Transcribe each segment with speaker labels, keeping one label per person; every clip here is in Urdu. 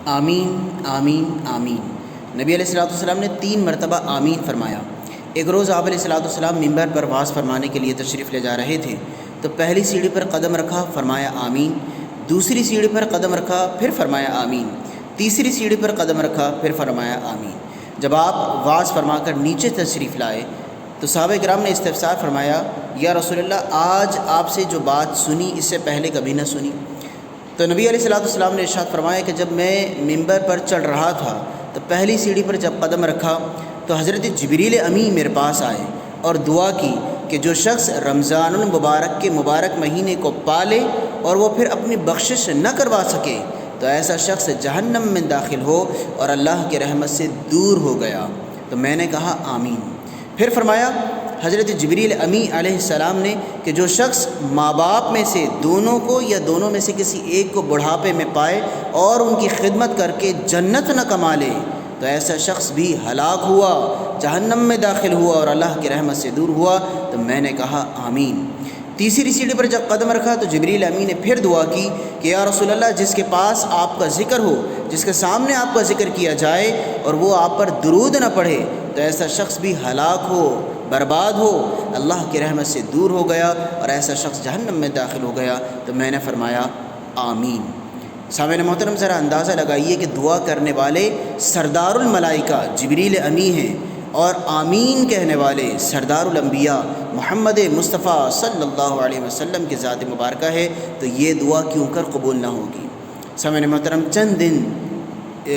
Speaker 1: آمین آمین آمین۔ نبی علیہ الصلوۃ والسلام نے 3 مرتبہ آمین فرمایا۔ ایک روز آپ علیہ الصلوۃ والسلام ممبر پر وعظ فرمانے کے لیے تشریف لے جا رہے تھے تو پہلی سیڑھی پر قدم رکھا، فرمایا آمین۔ دوسری سیڑھی پر قدم رکھا، پھر فرمایا آمین۔ تیسری سیڑھی پر قدم رکھا، پھر فرمایا آمین۔ جب آپ وعظ فرما کر نیچے تشریف لائے تو صحابہ کرام نے استفسار فرمایا، یا رسول اللہ آج آپ سے جو بات سنی اس سے پہلے کبھی نہ سنی۔ تو نبی علیہ الصلوۃ والسلام نے ارشاد فرمایا کہ جب میں ممبر پر چڑھ رہا تھا تو پہلی سیڑھی پر جب قدم رکھا تو حضرت جبریل امین میرے پاس آئے اور دعا کی کہ جو شخص رمضان المبارک کے مبارک مہینے کو پالے اور وہ پھر اپنی بخشش نہ کروا سکے تو ایسا شخص جہنم میں داخل ہو اور اللہ کی رحمت سے دور ہو گیا۔ تو میں نے کہا آمین۔ پھر فرمایا حضرت جبریل امین علیہ السلام نے کہ جو شخص ماں باپ میں سے دونوں کو یا دونوں میں سے کسی ایک کو بڑھاپے میں پائے اور ان کی خدمت کر کے جنت نہ کما لے تو ایسا شخص بھی ہلاک ہوا، جہنم میں داخل ہوا اور اللہ کی رحمت سے دور ہوا۔ تو میں نے کہا آمین۔ تیسری سیڑھی پر جب قدم رکھا تو جبریل امین نے پھر دعا کی کہ یا رسول اللہ جس کے پاس آپ کا ذکر ہو، جس کے سامنے آپ کا ذکر کیا جائے اور وہ آپ پر درود نہ پڑھے تو ایسا شخص بھی ہلاک ہو، برباد ہو، اللہ کی رحمت سے دور ہو گیا اور ایسا شخص جہنم میں داخل ہو گیا۔ تو میں نے فرمایا آمین۔ سامعین محترم ذرا اندازہ لگائیے کہ دعا کرنے والے سردار الملائکہ جبریل امین ہیں اور آمین کہنے والے سردار الانبیاء محمد مصطفیٰ صلی اللہ علیہ وسلم کی ذات مبارکہ ہے، تو یہ دعا کیوں کر قبول نہ ہوگی؟ سامعین محترم چند دن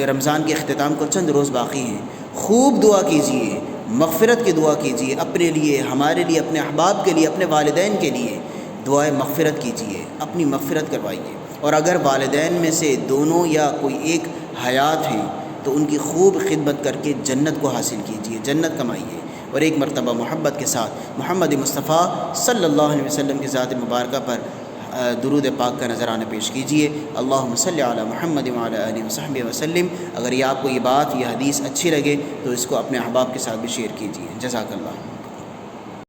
Speaker 1: رمضان کے اختتام کو چند روز باقی ہیں، خوب دعا کیجیے، مغفرت کی دعا کیجیے، اپنے لیے، ہمارے لیے، اپنے احباب کے لیے، اپنے والدین کے لیے دعائے مغفرت کیجیے، اپنی مغفرت کروائیے۔ اور اگر والدین میں سے دونوں یا کوئی ایک حیات ہیں تو ان کی خوب خدمت کر کے جنت کو حاصل کیجیے، جنت کمائیے، اور ایک مرتبہ محبت کے ساتھ محمد مصطفیٰ صلی اللہ علیہ وسلم کی ذات مبارکہ پر درود پاک کا نذرانہ پیش کیجیے۔ اللہم صلی علی محمد وعلی آلہ وصحبہ وسلم۔ اگر یہ آپ کو یہ بات، یہ حدیث اچھی لگے تو اس کو اپنے احباب کے ساتھ بھی شیئر کیجیے۔ جزاک اللہ۔